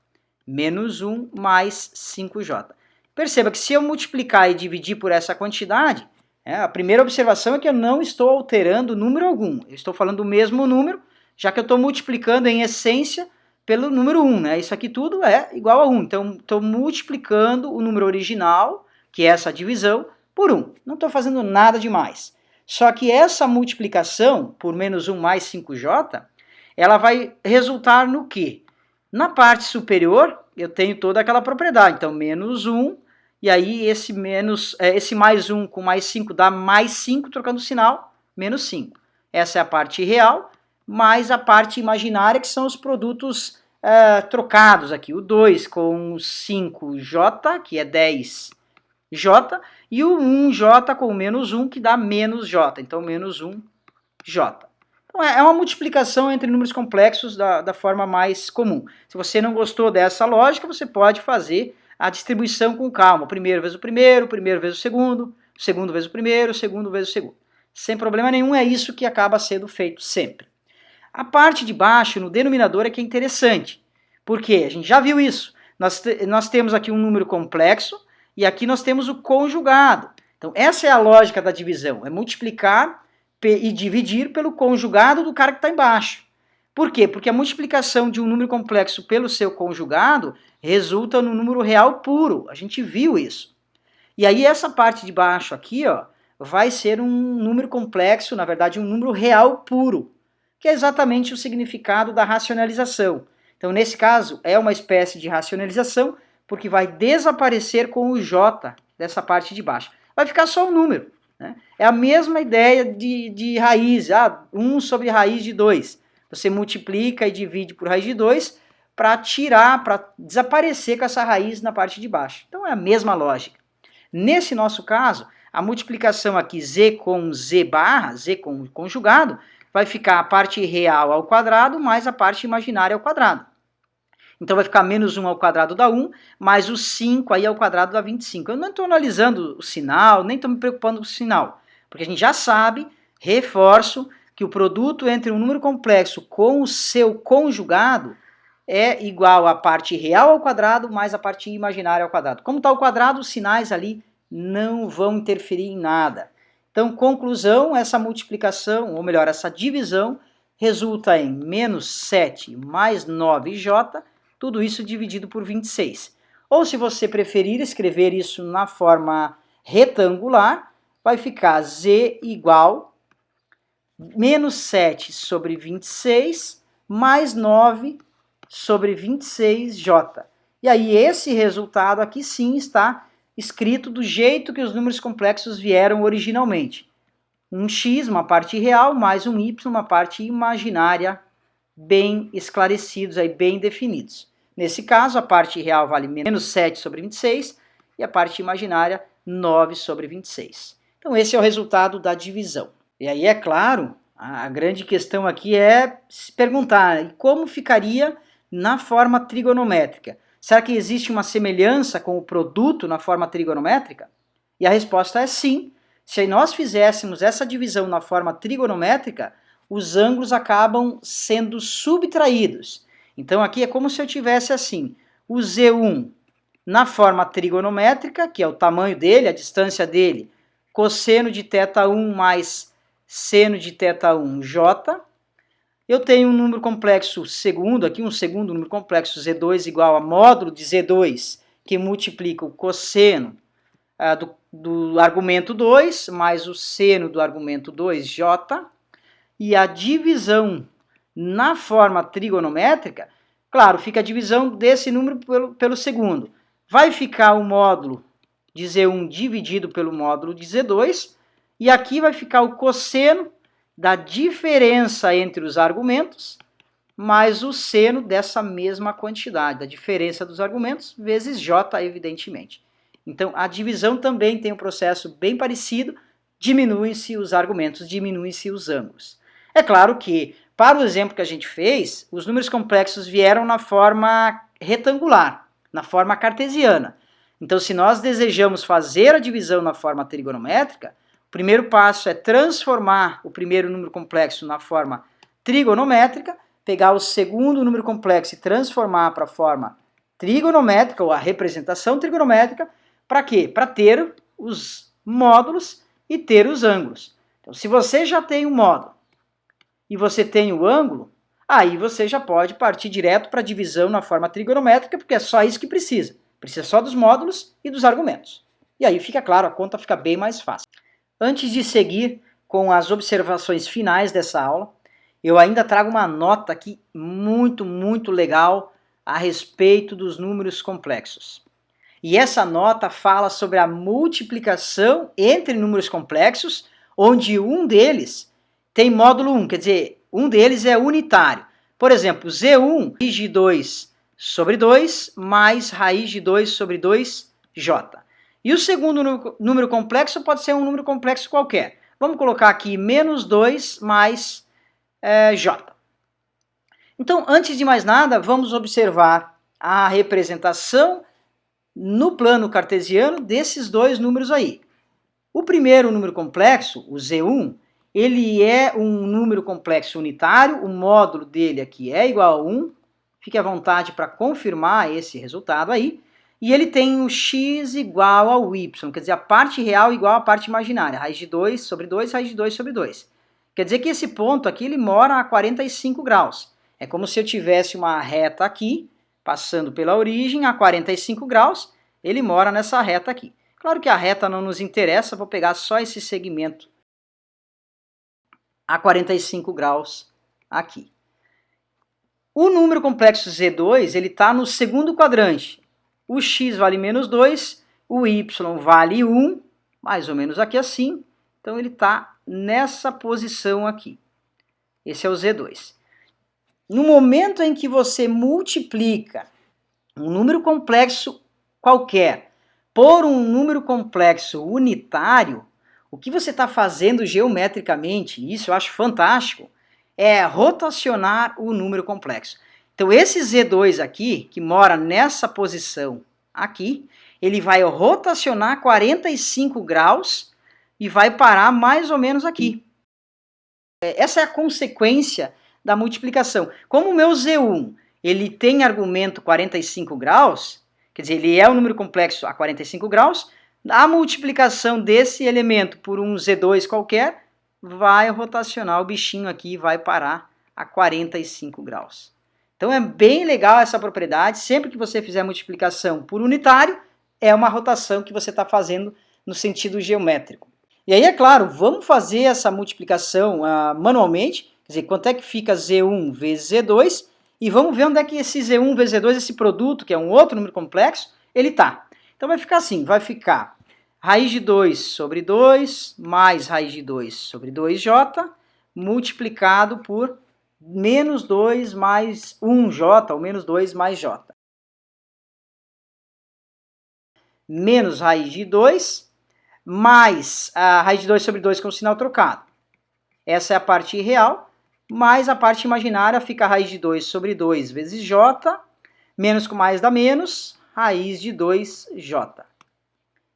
S1: Menos 1 mais 5j. Perceba que se eu multiplicar e dividir por essa quantidade, a primeira observação é que eu não estou alterando número algum. Eu estou falando do mesmo número, já que eu estou multiplicando em essência pelo número 1. Né? Isso aqui tudo é igual a 1. Então, estou multiplicando o número original, que é essa divisão, por 1. Não estou fazendo nada demais. Só que essa multiplicação por menos 1 mais 5j, ela vai resultar no quê? Na parte superior, eu tenho toda aquela propriedade. Então, menos 1, e aí esse mais 1 com mais 5 dá mais 5, trocando o sinal, menos 5. Essa é a parte real, mais a parte imaginária, que são os produtos trocados aqui. O 2 com 5j, que é 10j, e o 1j com menos 1, que dá menos j. Então, menos 1j. Então, é uma multiplicação entre números complexos da forma mais comum. Se você não gostou dessa lógica, você pode fazer a distribuição com calma. O primeiro vezes o primeiro vezes o segundo vezes o primeiro, o segundo vezes o segundo. Sem problema nenhum, é isso que acaba sendo feito sempre. A parte de baixo, no denominador, é que é interessante. Por quê? A gente já viu isso. Nós temos aqui um número complexo e aqui nós temos o conjugado. Então, essa é a lógica da divisão. É multiplicar e dividir pelo conjugado do cara que está embaixo. Por quê? Porque a multiplicação de um número complexo pelo seu conjugado resulta no número real puro. A gente viu isso. E aí essa parte de baixo aqui, ó, vai ser um número complexo, na verdade um número real puro, que é exatamente o significado da racionalização. Então, nesse caso, é uma espécie de racionalização, porque vai desaparecer com o j dessa parte de baixo. Vai ficar só um número. Né? É a mesma ideia de raiz, 1 sobre raiz de 2. Você multiplica e divide por raiz de 2 para tirar, para desaparecer com essa raiz na parte de baixo. Então é a mesma lógica. Nesse nosso caso, a multiplicação aqui z com z barra, z com conjugado, vai ficar a parte real ao quadrado mais a parte imaginária ao quadrado. Então vai ficar menos 1 ao quadrado dá 1, mais o 5 aí ao quadrado dá 25. Eu não estou analisando o sinal, nem estou me preocupando com o sinal, porque a gente já sabe, reforço, que o produto entre um número complexo com o seu conjugado é igual à parte real ao quadrado mais a parte imaginária ao quadrado. Como está o quadrado, os sinais ali não vão interferir em nada. Então, conclusão, essa multiplicação, ou melhor, essa divisão, resulta em menos 7 mais 9j, tudo isso dividido por 26. Ou, se você preferir escrever isso na forma retangular, vai ficar z igual menos 7 sobre 26 mais 9 sobre 26j. E aí esse resultado aqui sim está escrito do jeito que os números complexos vieram originalmente. Um x, uma parte real, mais um y, uma parte imaginária, bem esclarecidos, aí, bem definidos. Nesse caso, a parte real vale menos 7 sobre 26 e a parte imaginária 9 sobre 26. Então esse é o resultado da divisão. E aí, é claro, a grande questão aqui é se perguntar como ficaria na forma trigonométrica. Será que existe uma semelhança com o produto na forma trigonométrica? E a resposta é sim. Se nós fizéssemos essa divisão na forma trigonométrica, os ângulos acabam sendo subtraídos. Então aqui é como se eu tivesse assim, o Z1 na forma trigonométrica, que é o tamanho dele, a distância dele, cosseno de θ1 mais seno de θ1 j. Eu tenho um número complexo segundo, aqui um segundo número complexo, Z2 igual a módulo de Z2, que multiplica o cosseno do argumento 2, mais o seno do argumento 2j, e a divisão na forma trigonométrica, claro, fica a divisão desse número pelo segundo. Vai ficar o módulo de Z1 dividido pelo módulo de Z2, e aqui vai ficar o cosseno da diferença entre os argumentos, mais o seno dessa mesma quantidade, da diferença dos argumentos, vezes j, evidentemente. Então, a divisão também tem um processo bem parecido, diminuem-se os argumentos, diminuem-se os ângulos. É claro que, para o exemplo que a gente fez, os números complexos vieram na forma retangular, na forma cartesiana. Então, se nós desejamos fazer a divisão na forma trigonométrica, o primeiro passo é transformar o primeiro número complexo na forma trigonométrica, pegar o segundo número complexo e transformar para a forma trigonométrica, ou a representação trigonométrica, para quê? Para ter os módulos e ter os ângulos. Então, se você já tem o módulo e você tem o ângulo, aí você já pode partir direto para a divisão na forma trigonométrica, porque é só isso que precisa. Precisa só dos módulos e dos argumentos. E aí fica claro, a conta fica bem mais fácil. Antes de seguir com as observações finais dessa aula, eu ainda trago uma nota aqui muito legal a respeito dos números complexos. E essa nota fala sobre a multiplicação entre números complexos, onde um deles tem módulo 1, quer dizer, um deles é unitário. Por exemplo, Z1, raiz de 2 sobre 2, mais raiz de 2 sobre 2J. E o segundo número complexo pode ser um número complexo qualquer. Vamos colocar aqui menos 2 mais J. Então, antes de mais nada, vamos observar a representação no plano cartesiano desses dois números aí. O primeiro número complexo, o Z1, ele é um número complexo unitário, o módulo dele aqui é igual a 1, fique à vontade para confirmar esse resultado aí, e ele tem o x igual ao y, quer dizer, a parte real igual à parte imaginária, raiz de 2 sobre 2, raiz de 2 sobre 2. Quer dizer que esse ponto aqui ele mora a 45 graus. É como se eu tivesse uma reta aqui, passando pela origem a 45 graus, ele mora nessa reta aqui. Claro que a reta não nos interessa, vou pegar só esse segmento a 45 graus aqui. O número complexo Z2, ele está no segundo quadrante. O x vale menos 2, o y vale 1, mais ou menos aqui assim. Então ele está nessa posição aqui. Esse é o Z2. No momento em que você multiplica um número complexo qualquer por um número complexo unitário, o que você está fazendo geometricamente, isso eu acho fantástico, é rotacionar o número complexo. Então esse Z2 aqui, que mora nessa posição aqui, ele vai rotacionar 45 graus e vai parar mais ou menos aqui. Essa é a consequência da multiplicação. Como o meu Z1 ele tem argumento 45 graus, quer dizer, ele é um número complexo a 45 graus, a multiplicação desse elemento por um Z2 qualquer vai rotacionar o bichinho aqui e vai parar a 45 graus. Então é bem legal essa propriedade, sempre que você fizer multiplicação por unitário, é uma rotação que você está fazendo no sentido geométrico. E aí, é claro, vamos fazer essa multiplicação manualmente, quer dizer, quanto é que fica Z1 vezes Z2, e vamos ver onde é que esse Z1 vezes Z2, esse produto, que é um outro número complexo, ele está. Então vai ficar assim, vai ficar raiz de 2 sobre 2, mais raiz de 2 sobre 2J, multiplicado por menos 2 mais 1J, ou menos 2 mais J. Menos raiz de 2, mais a raiz de 2 sobre 2 com o sinal trocado. Essa é a parte real, mais a parte imaginária fica a raiz de 2 sobre 2 vezes J, menos com mais dá menos, raiz de 2J.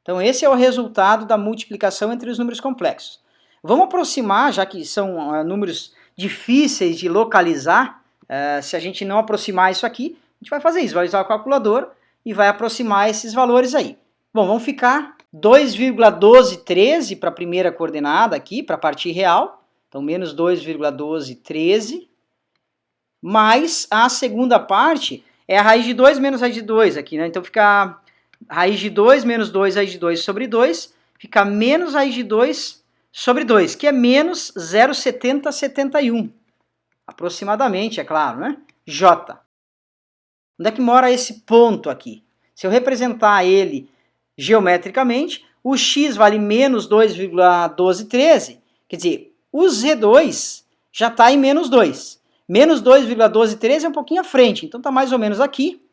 S1: Então esse é o resultado da multiplicação entre os números complexos. Vamos aproximar, já que são números difíceis de localizar, se a gente não aproximar isso aqui, a gente vai fazer isso, vai usar o calculador e vai aproximar esses valores aí. Bom, vamos ficar 2,1213 para a primeira coordenada aqui, para a parte real. Então, menos 2,1213. Mais a segunda parte é a raiz de 2 menos raiz de 2 aqui, né? Então, fica raiz de 2 menos 2 raiz de 2 sobre 2. Fica menos raiz de 2 sobre 2, que é menos 0,7071. Aproximadamente, é claro, né? J. Onde é que mora esse ponto aqui? Se eu representar ele geometricamente, o x vale menos 2,1213, quer dizer, o Z2 já está em menos 2. Menos 2,1213 é um pouquinho à frente, então está mais ou menos aqui.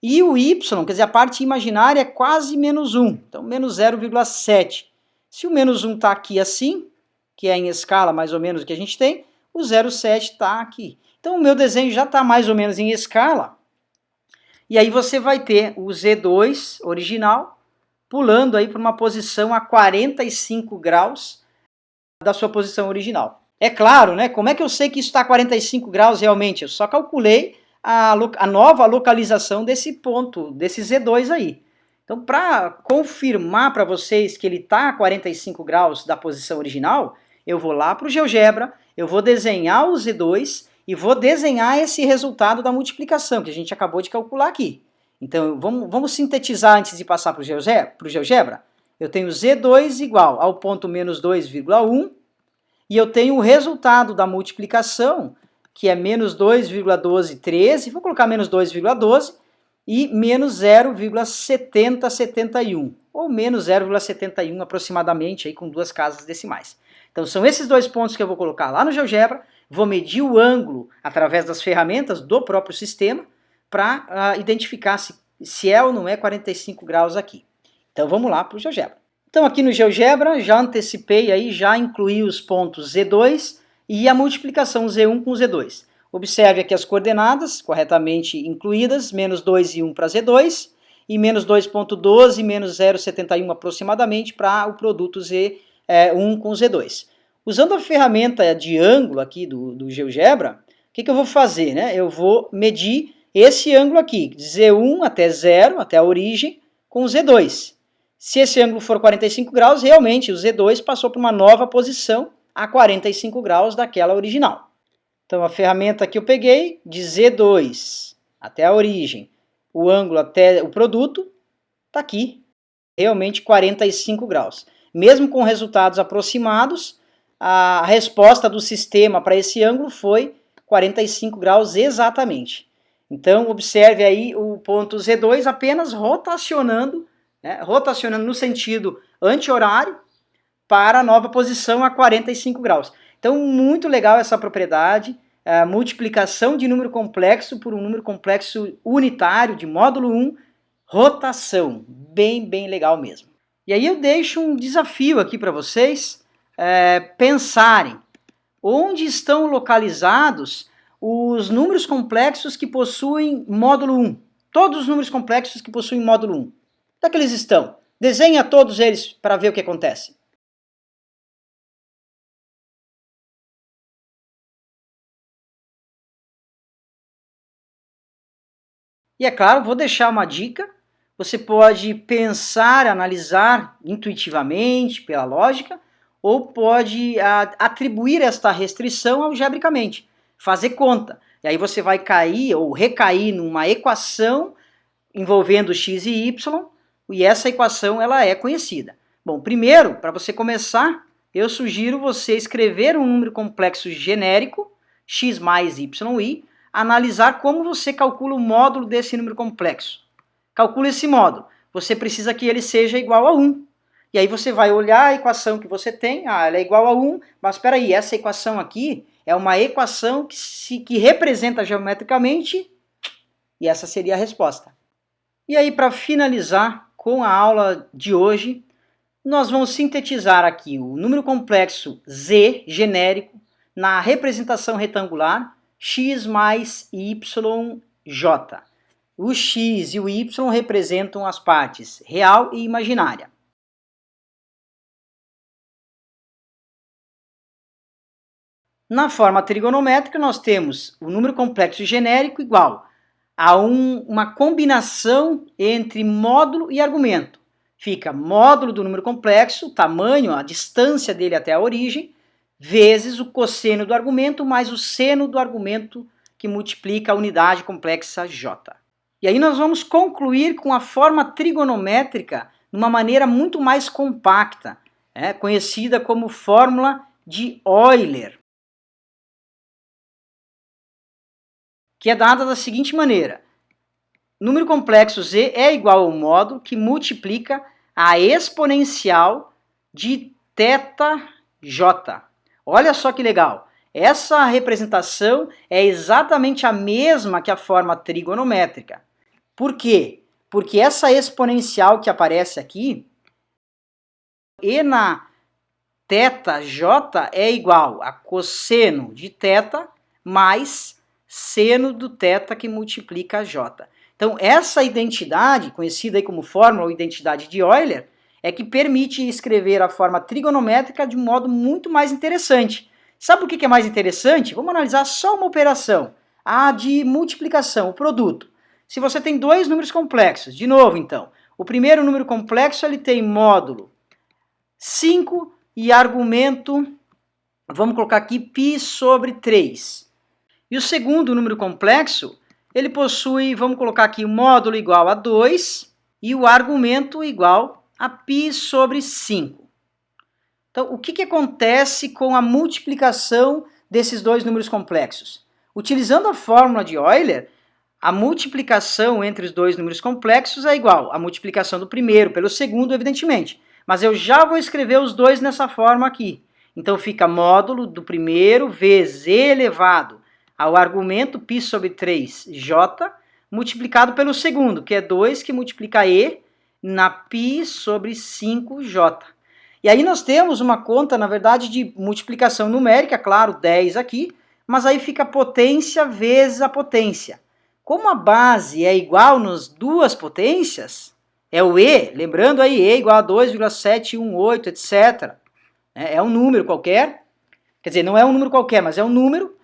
S1: E o y, quer dizer, a parte imaginária é quase menos 1, então menos 0,7. Se o menos 1 está aqui assim, que é em escala mais ou menos o que a gente tem, o 0,7 está aqui. Então o meu desenho já está mais ou menos em escala. E aí você vai ter o Z2 original pulando aí para uma posição a 45 graus da sua posição original. É claro, né? Como é que eu sei que isso está a 45 graus realmente? Eu só calculei a nova localização desse ponto, desse Z2 aí. Então, para confirmar para vocês que ele está a 45 graus da posição original, eu vou lá para o GeoGebra, eu vou desenhar o Z2 e vou desenhar esse resultado da multiplicação que a gente acabou de calcular aqui. Então, vamos sintetizar antes de passar para o GeoGebra. Eu tenho Z2 igual ao ponto menos 2,1 e eu tenho o resultado da multiplicação, que é menos 2,1213, vou colocar menos 2,12 e menos 0,7071, ou menos 0,71 aproximadamente, aí com duas casas decimais. Então são esses dois pontos que eu vou colocar lá no GeoGebra, vou medir o ângulo através das ferramentas do próprio sistema para identificar se é ou não é 45 graus aqui. Então vamos lá para o GeoGebra. Então aqui no GeoGebra já antecipei aí, já incluí os pontos Z2 e a multiplicação Z1 com Z2. Observe aqui as coordenadas corretamente incluídas, menos 2 e 1 para Z2 e menos 2,12 e menos 0,71 aproximadamente para o produto Z1 com Z2. Usando a ferramenta de ângulo aqui do GeoGebra, o que eu vou fazer? Né? Eu vou medir esse ângulo aqui, de Z1 até 0, até a origem, com Z2. Se esse ângulo for 45 graus, realmente o Z2 passou para uma nova posição a 45 graus daquela original. Então a ferramenta que eu peguei, de Z2 até a origem, o ângulo até o produto, está aqui, realmente 45 graus. Mesmo com resultados aproximados, a resposta do sistema para esse ângulo foi 45 graus exatamente. Então observe aí o ponto Z2 apenas rotacionando, né, rotacionando no sentido anti-horário para a nova posição a 45 graus. Então, muito legal essa propriedade, a multiplicação de número complexo por um número complexo unitário de módulo 1, rotação. Bem legal mesmo. E aí eu deixo um desafio aqui para vocês pensarem onde estão localizados os números complexos que possuem módulo 1. Todos os números complexos que possuem módulo 1. Onde é que eles estão? Desenha todos eles para ver o que acontece. E é claro, vou deixar uma dica, você pode pensar, analisar intuitivamente, pela lógica, ou pode atribuir esta restrição algebricamente, fazer conta. E aí você vai cair ou recair numa equação envolvendo x e y, e essa equação ela é conhecida. Bom, primeiro, para você começar, eu sugiro você escrever um número complexo genérico, x mais yi, analisar como você calcula o módulo desse número complexo. Calcula esse módulo. Você precisa que ele seja igual a 1. E aí você vai olhar a equação que você tem, ela é igual a 1, mas espera aí, essa equação aqui é uma equação que representa geometricamente, e essa seria a resposta. E aí, para finalizar com a aula de hoje, nós vamos sintetizar aqui o número complexo Z genérico na representação retangular x mais yj. O x e o y representam as partes real e imaginária. Na forma trigonométrica, nós temos o número complexo genérico igual a uma combinação entre módulo e argumento. Fica módulo do número complexo, o tamanho, a distância dele até a origem, vezes o cosseno do argumento mais o seno do argumento que multiplica a unidade complexa j. E aí nós vamos concluir com a forma trigonométrica de uma maneira muito mais compacta, conhecida como fórmula de Euler, que é dada da seguinte maneira. Número complexo z é igual ao módulo que multiplica a exponencial de θj. Olha só que legal. Essa representação é exatamente a mesma que a forma trigonométrica. Por quê? Porque essa exponencial que aparece aqui, e na θj é igual a cosseno de θ mais seno do θ que multiplica a j. Então, essa identidade, conhecida aí como fórmula ou identidade de Euler, é que permite escrever a forma trigonométrica de um modo muito mais interessante. Sabe o que é mais interessante? Vamos analisar só uma operação, a de multiplicação, o produto. Se você tem dois números complexos, de novo então, o primeiro número complexo ele tem módulo 5 e argumento, vamos colocar aqui, π sobre 3. E o segundo número complexo, ele possui, vamos colocar aqui, o módulo igual a 2 e o argumento igual a π sobre 5. Então, o que acontece com a multiplicação desses dois números complexos? Utilizando a fórmula de Euler, a multiplicação entre os dois números complexos é igual à multiplicação do primeiro pelo segundo, evidentemente. Mas eu já vou escrever os dois nessa forma aqui. Então fica módulo do primeiro vezes e elevado ao argumento π sobre 3j, multiplicado pelo segundo, que é 2, que multiplica e na π sobre 5j. E aí nós temos uma conta, na verdade, de multiplicação numérica, claro, 10 aqui, mas aí fica potência vezes a potência. Como a base é igual nas duas potências, é o e, lembrando aí, e igual a 2,718, etc. É um número qualquer, quer dizer, não é um número qualquer, mas é um número,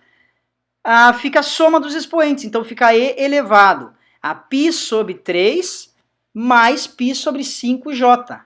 S1: fica a soma dos expoentes, então fica e elevado a π sobre 3 mais π sobre 5j.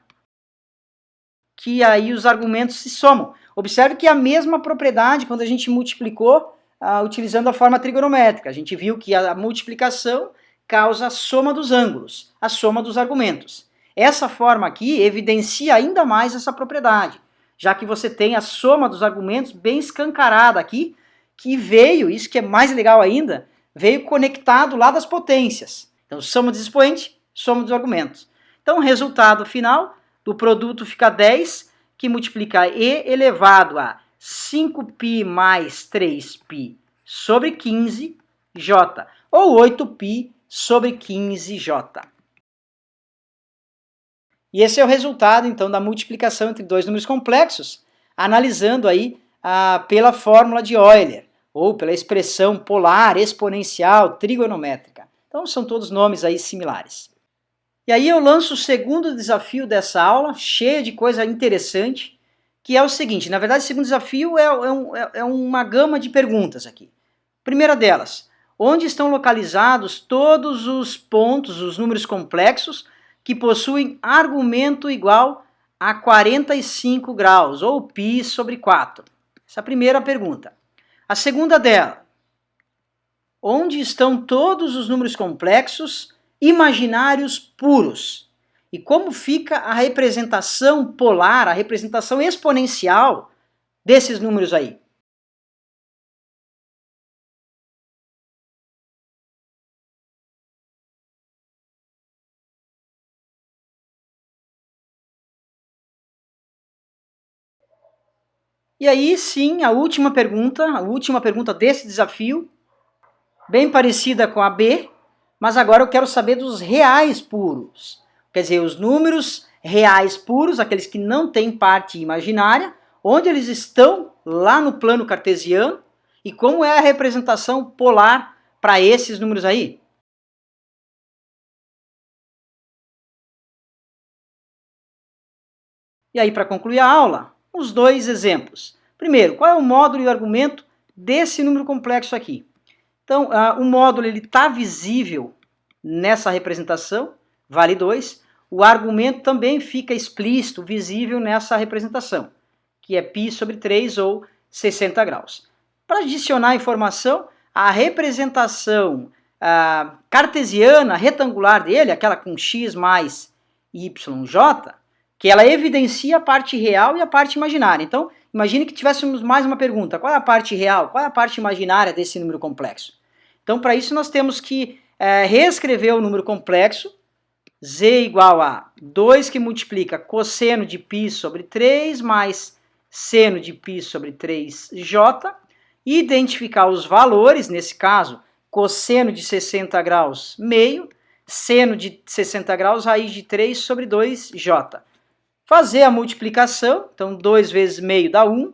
S1: Que aí os argumentos se somam. Observe que é a mesma propriedade quando a gente multiplicou utilizando a forma trigonométrica. A gente viu que a multiplicação causa a soma dos ângulos, a soma dos argumentos. Essa forma aqui evidencia ainda mais essa propriedade, já que você tem a soma dos argumentos bem escancarada aqui, que veio, isso que é mais legal ainda, veio conectado lá das potências. Então, soma dos expoentes, soma dos argumentos. Então, o resultado final do produto fica 10, que multiplica e elevado a 5π mais 3π sobre 15j, ou 8π sobre 15j. E esse é o resultado, então, da multiplicação entre dois números complexos, analisando aí pela fórmula de Euler, ou pela expressão polar, exponencial, trigonométrica. Então, são todos nomes aí similares. E aí eu lanço o segundo desafio dessa aula, cheia de coisa interessante, que é o seguinte, na verdade o segundo desafio é uma gama de perguntas aqui. Primeira delas, onde estão localizados todos os pontos, os números complexos, que possuem argumento igual a 45 graus, ou π sobre 4? Essa é a primeira pergunta. A segunda dela, onde estão todos os números complexos imaginários puros? E como fica a representação polar, a representação exponencial desses números aí? E aí sim, a última pergunta desse desafio, bem parecida com a B, mas agora eu quero saber dos reais puros. Quer dizer, os números reais puros, aqueles que não têm parte imaginária, onde eles estão lá no plano cartesiano e como é a representação polar para esses números aí. E aí, para concluir a aula, os dois exemplos. Primeiro, qual é o módulo e o argumento desse número complexo aqui? Então, o módulo está visível nessa representação, vale 2. O argumento também fica explícito, visível nessa representação, que é π sobre 3 ou 60 graus. Para adicionar a informação, a representação cartesiana retangular dele, aquela com x mais yj, que ela evidencia a parte real e a parte imaginária. Então, imagine que tivéssemos mais uma pergunta. Qual é a parte real? Qual é a parte imaginária desse número complexo? Então, para isso, nós temos que reescrever o número complexo, z igual a 2 que multiplica cosseno de π sobre 3 mais seno de π sobre 3j, e identificar os valores, nesse caso, cosseno de 60 graus meio, seno de 60 graus, raiz de 3 sobre 2j. Fazer a multiplicação, então 2 vezes meio dá 1,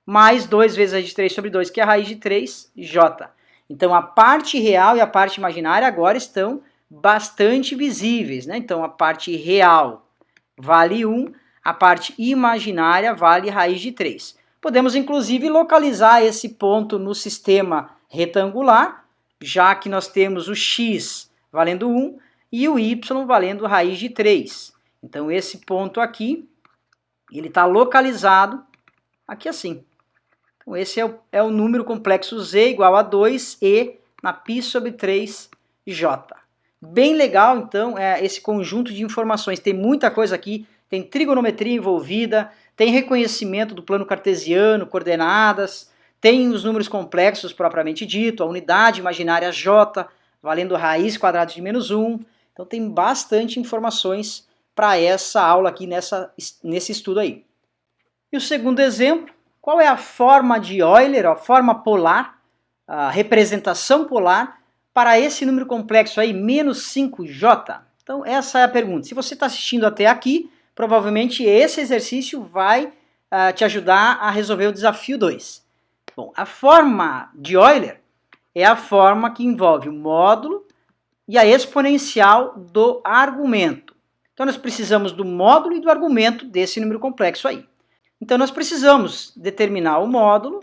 S1: mais 2 vezes raiz de 3 sobre 2, que é a raiz de 3j. Então a parte real e a parte imaginária agora estão bastante visíveis, né? Então a parte real vale 1, a parte imaginária vale raiz de 3. Podemos inclusive localizar esse ponto no sistema retangular, já que nós temos o x valendo 1 e o y valendo raiz de 3. Então esse ponto aqui, ele está localizado aqui assim. Então esse é o número complexo z igual a 2e na π sobre 3j. Bem legal, então, esse conjunto de informações. Tem muita coisa aqui, tem trigonometria envolvida, tem reconhecimento do plano cartesiano, coordenadas, tem os números complexos propriamente dito, a unidade imaginária j, valendo raiz quadrada de menos 1. Então tem bastante informações para essa aula aqui, nesse estudo aí. E o segundo exemplo, qual é a forma de Euler, a forma polar, a representação polar, para esse número complexo aí, menos 5j? Então essa é a pergunta. Se você está assistindo até aqui, provavelmente esse exercício vai te ajudar a resolver o desafio 2. Bom, a forma de Euler é a forma que envolve o módulo e a exponencial do argumento. Então nós precisamos do módulo e do argumento desse número complexo aí. Então nós precisamos determinar o módulo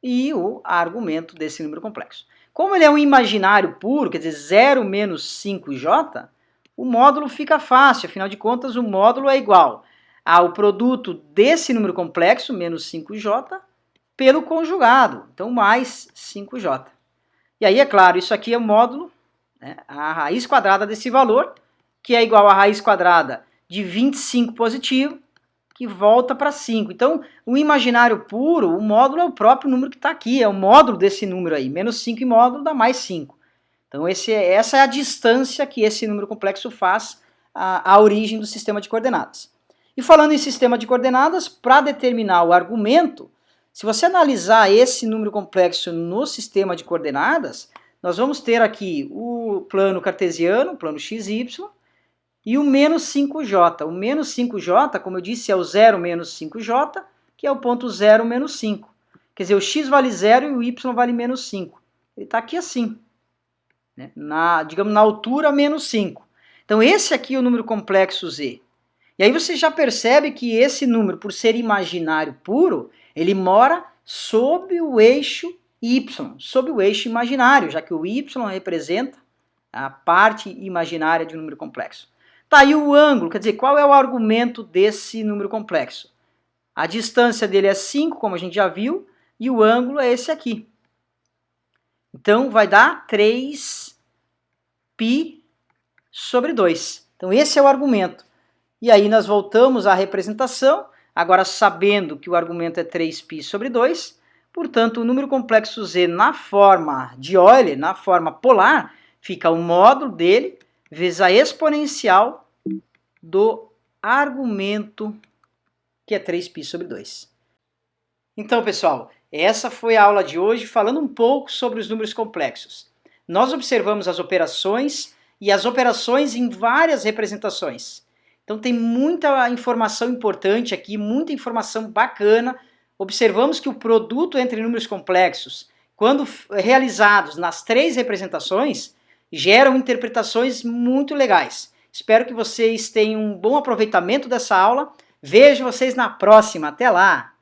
S1: e o argumento desse número complexo. Como ele é um imaginário puro, quer dizer, 0 menos 5j, o módulo fica fácil, afinal de contas o módulo é igual ao produto desse número complexo, menos 5j, pelo conjugado, então mais 5j. E aí, é claro, isso aqui é o módulo, né, a raiz quadrada desse valor, que é igual a raiz quadrada de 25 positivo, que volta para 5. Então, o imaginário puro, o módulo é o próprio número que está aqui, é o módulo desse número aí. Menos 5 em módulo dá mais 5. Então, essa é a distância que esse número complexo faz à origem do sistema de coordenadas. E falando em sistema de coordenadas, para determinar o argumento, se você analisar esse número complexo no sistema de coordenadas, nós vamos ter aqui o plano cartesiano, o plano xy, e o menos 5j. O menos 5j, como eu disse, é o 0 menos 5j, que é o ponto 0 menos 5. Quer dizer, o x vale 0 e o y vale menos 5. Ele está aqui assim, né? Digamos, na altura menos 5. Então esse aqui é o número complexo z. E aí você já percebe que esse número, por ser imaginário puro, ele mora sob o eixo y, sob o eixo imaginário, já que o y representa a parte imaginária de um número complexo. Tá aí o ângulo, quer dizer, qual é o argumento desse número complexo? A distância dele é 5, como a gente já viu, e o ângulo é esse aqui. Então vai dar 3π sobre 2. Então esse é o argumento. E aí nós voltamos à representação, agora sabendo que o argumento é 3π sobre 2, portanto o número complexo z na forma de Euler, na forma polar, fica o módulo dele vezes a exponencial do argumento, que é 3π sobre 2. Então, pessoal, essa foi a aula de hoje, falando um pouco sobre os números complexos. Nós observamos as operações e as operações em várias representações. Então tem muita informação importante aqui, muita informação bacana. Observamos que o produto entre números complexos, quando realizados nas 3 representações, geram interpretações muito legais. Espero que vocês tenham um bom aproveitamento dessa aula. Vejo vocês na próxima. Até lá!